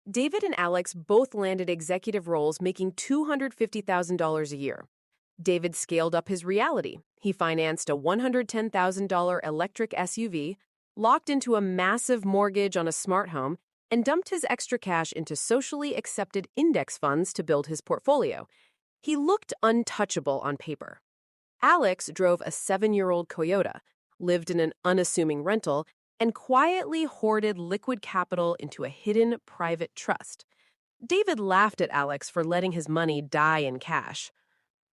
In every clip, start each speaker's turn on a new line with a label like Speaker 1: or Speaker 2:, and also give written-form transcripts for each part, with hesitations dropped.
Speaker 1: David and Alex both landed executive roles making $250,000 a year. David scaled up his reality. He financed a $110,000 electric SUV, locked into a massive mortgage on a smart home, and dumped his extra cash into socially accepted index funds to build his portfolio. He looked untouchable on paper. Alex drove a 7-year-old Toyota, lived in an unassuming rental, and quietly hoarded liquid capital into a hidden private trust. David laughed at Alex for letting his money die in cash.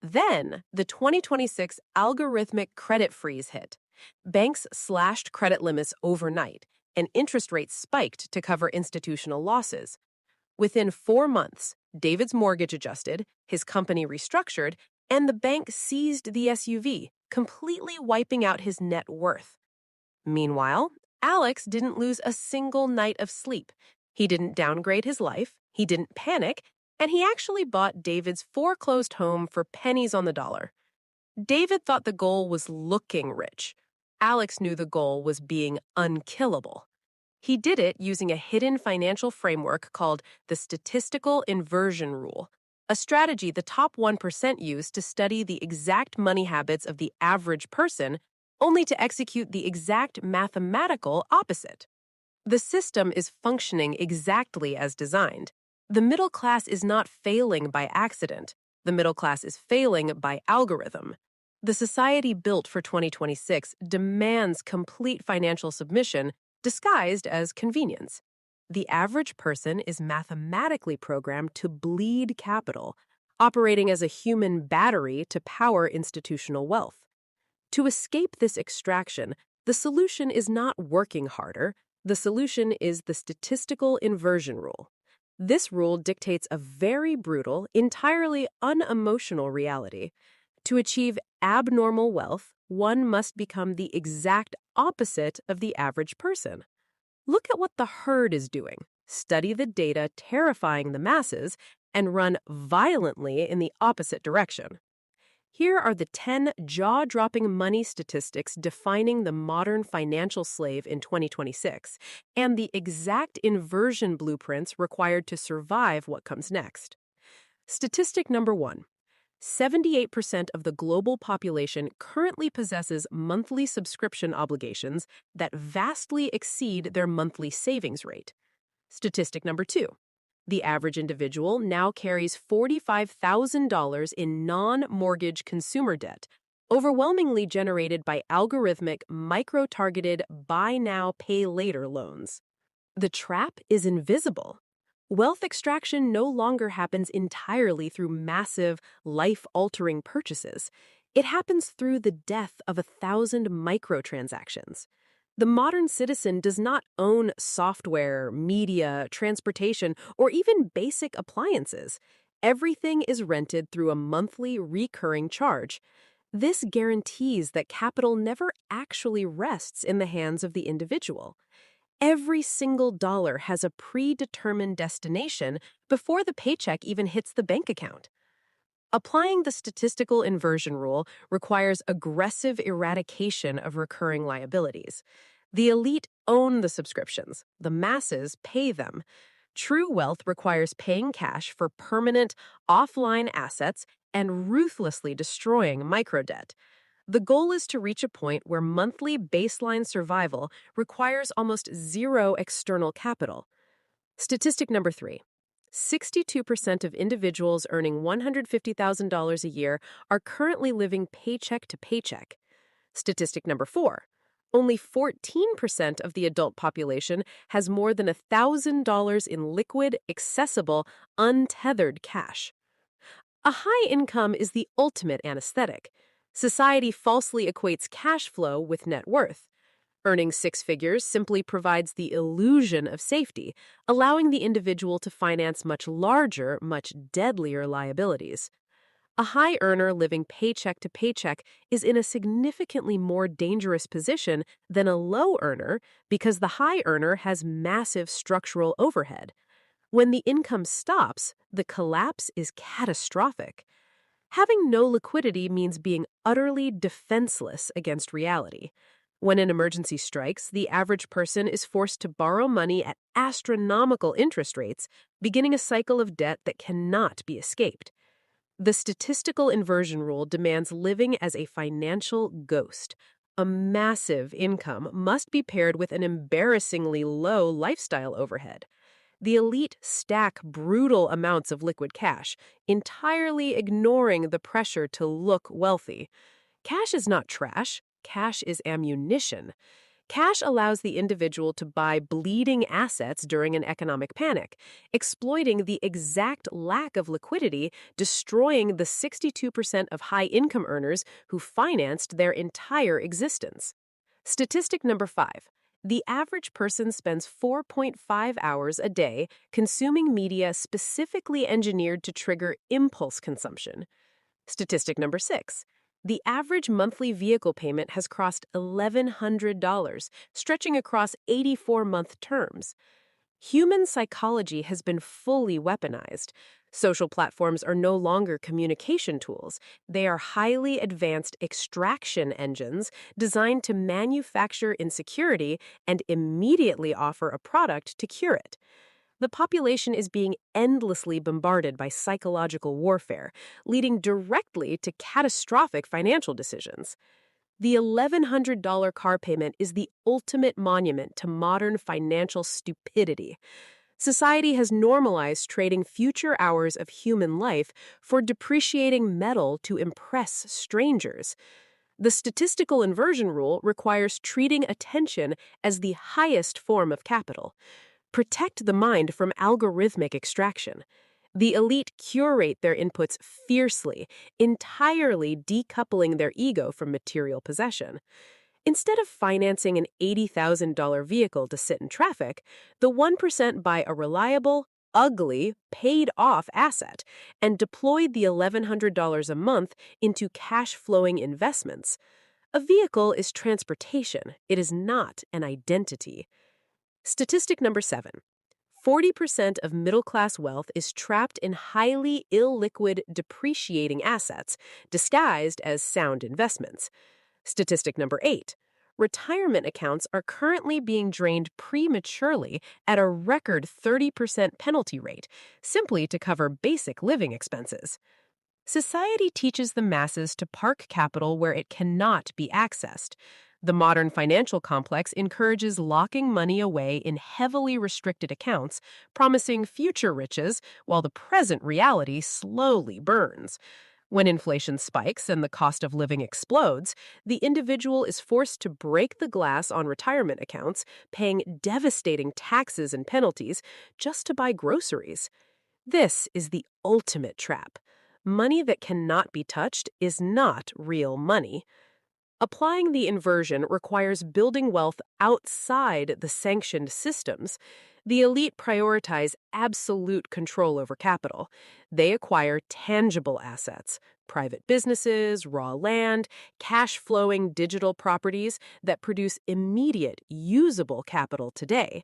Speaker 1: Then, the 2026 algorithmic credit freeze hit. Banks slashed credit limits overnight, and interest rates spiked to cover institutional losses. Within 4 months, David's mortgage adjusted, his company restructured, and the bank seized the SUV, completely wiping out his net worth. Meanwhile, Alex didn't lose a single night of sleep. He didn't downgrade his life, he didn't panic, and he actually bought David's foreclosed home for pennies on the dollar. David thought the goal was looking rich. Alex knew the goal was being unkillable. He did it using a hidden financial framework called the statistical inversion rule, a strategy the top 1% use to study the exact money habits of the average person, only to execute the exact mathematical opposite. The system is functioning exactly as designed. The middle class is not failing by accident. The middle class is failing by algorithm. The society built for 2026 demands complete financial submission disguised as convenience. The average person is mathematically programmed to bleed capital, operating as a human battery to power institutional wealth. To escape this extraction, the solution is not working harder. The solution is the statistical inversion rule. This rule dictates a very brutal, entirely unemotional reality. To achieve abnormal wealth, one must become the exact opposite of the average person. Look at what the herd is doing. Study the data terrifying the masses and run violently in the opposite direction. Here are the 10 jaw-dropping money statistics defining the modern financial slave in 2026 and the exact inversion blueprints required to survive what comes next. Statistic number 1. 78% of the global population currently possesses monthly subscription obligations that vastly exceed their monthly savings rate. Statistic number 2. The average individual now carries $45,000 in non-mortgage consumer debt, overwhelmingly generated by algorithmic, micro-targeted buy now, pay later loans. The trap is invisible. Wealth extraction no longer happens entirely through massive, life-altering purchases. It happens through the death of 1,000 microtransactions. The modern citizen does not own software, media, transportation, or even basic appliances. Everything is rented through a monthly recurring charge. This guarantees that capital never actually rests in the hands of the individual. Every single dollar has a predetermined destination before the paycheck even hits the bank account. Applying the statistical inversion rule requires aggressive eradication of recurring liabilities. The elite own the subscriptions. The masses pay them. True wealth requires paying cash for permanent, offline assets and ruthlessly destroying microdebt. The goal is to reach a point where monthly baseline survival requires almost zero external capital. Statistic number 3. 62% of individuals earning $150,000 a year are currently living paycheck to paycheck. Statistic number 4. Only 14% of the adult population has more than $1,000 in liquid, accessible, untethered cash. A high income is the ultimate anesthetic. Society falsely equates cash flow with net worth. Earning 6 figures simply provides the illusion of safety, allowing the individual to finance much larger, much deadlier liabilities. A high earner living paycheck to paycheck is in a significantly more dangerous position than a low earner because the high earner has massive structural overhead. When the income stops, the collapse is catastrophic. Having no liquidity means being utterly defenseless against reality. When an emergency strikes, the average person is forced to borrow money at astronomical interest rates, beginning a cycle of debt that cannot be escaped. The statistical inversion rule demands living as a financial ghost. A massive income must be paired with an embarrassingly low lifestyle overhead. The elite stack brutal amounts of liquid cash, entirely ignoring the pressure to look wealthy. Cash is not trash, cash is ammunition. Cash allows the individual to buy bleeding assets during an economic panic, exploiting the exact lack of liquidity, destroying the 62% of high-income earners who financed their entire existence. Statistic number 5. The average person spends 4.5 hours a day consuming media specifically engineered to trigger impulse consumption. Statistic number 6. The average monthly vehicle payment has crossed $1,100, stretching across 84-month terms. Human psychology has been fully weaponized. Social platforms are no longer communication tools. They are highly advanced extraction engines designed to manufacture insecurity and immediately offer a product to cure it. The population is being endlessly bombarded by psychological warfare, leading directly to catastrophic financial decisions. The $1,100 car payment is the ultimate monument to modern financial stupidity. Society has normalized trading future hours of human life for depreciating metal to impress strangers. The statistical inversion rule requires treating attention as the highest form of capital. Protect the mind from algorithmic extraction. The elite curate their inputs fiercely, entirely decoupling their ego from material possession. Instead of financing an $80,000 vehicle to sit in traffic, the 1% buy a reliable, ugly, paid-off asset and deploy the $1,100 a month into cash-flowing investments. A vehicle is transportation. It is not an identity. Statistic number 7. 40% of middle-class wealth is trapped in highly illiquid, depreciating assets, disguised as sound investments. Statistic number 8. Retirement accounts are currently being drained prematurely at a record 30% penalty rate, simply to cover basic living expenses. Society teaches the masses to park capital where it cannot be accessed. The modern financial complex encourages locking money away in heavily restricted accounts, promising future riches while the present reality slowly burns. When inflation spikes and the cost of living explodes, the individual is forced to break the glass on retirement accounts, paying devastating taxes and penalties just to buy groceries. This is the ultimate trap. Money that cannot be touched is not real money. Applying the inversion requires building wealth outside the sanctioned systems. The elite prioritize absolute control over capital. They acquire tangible assets, private businesses, raw land, cash-flowing digital properties that produce immediate, usable capital today.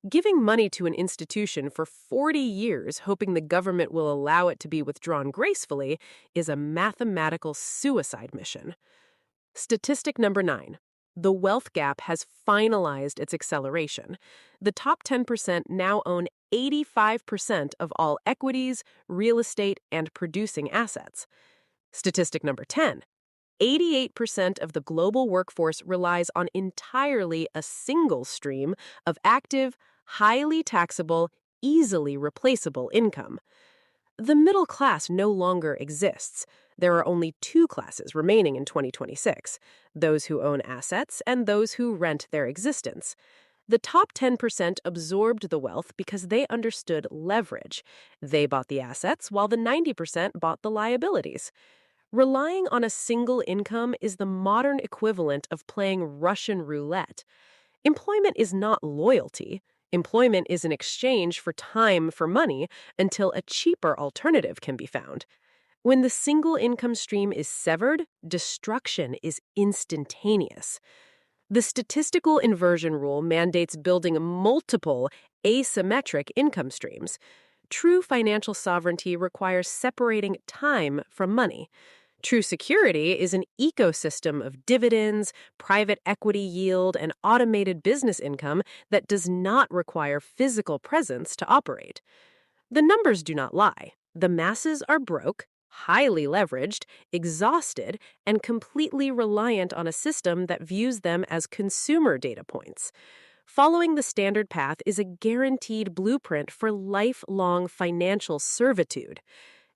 Speaker 1: Giving money to an institution for 40 years hoping the government will allow it to be withdrawn gracefully is a mathematical suicide mission. Statistic number 9. The wealth gap has finalized its acceleration. The top 10% now own 85% of all equities, real estate, and producing assets. Statistic number 10. 88% of the global workforce relies on entirely a single stream of active, highly taxable, easily replaceable income. The middle class no longer exists. There are only two classes remaining in 2026, those who own assets and those who rent their existence. The top 10% absorbed the wealth because they understood leverage. They bought the assets while the 90% bought the liabilities. Relying on a single income is the modern equivalent of playing Russian roulette. Employment is not loyalty. Employment is an exchange for time for money until a cheaper alternative can be found. When the single income stream is severed, destruction is instantaneous. The statistical inversion rule mandates building multiple asymmetric income streams. True financial sovereignty requires separating time from money. True security is an ecosystem of dividends, private equity yield, and automated business income that does not require physical presence to operate. The numbers do not lie. The masses are broke, highly leveraged, exhausted, and completely reliant on a system that views them as consumer data points. Following the standard path is a guaranteed blueprint for lifelong financial servitude.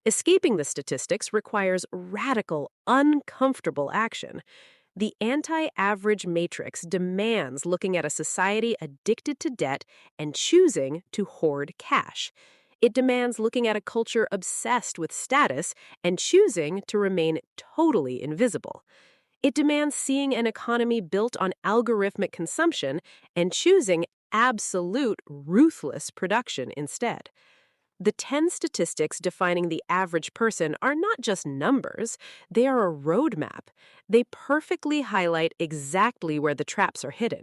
Speaker 1: Escaping the statistics requires radical, uncomfortable action. The anti average matrix demands looking at a society addicted to debt and choosing to hoard cash. It demands looking at a culture obsessed with status and choosing to remain totally invisible. It demands seeing an economy built on algorithmic consumption and choosing absolute ruthless production instead. The 10 statistics defining the average person are not just numbers, they are a roadmap. They perfectly highlight exactly where the traps are hidden.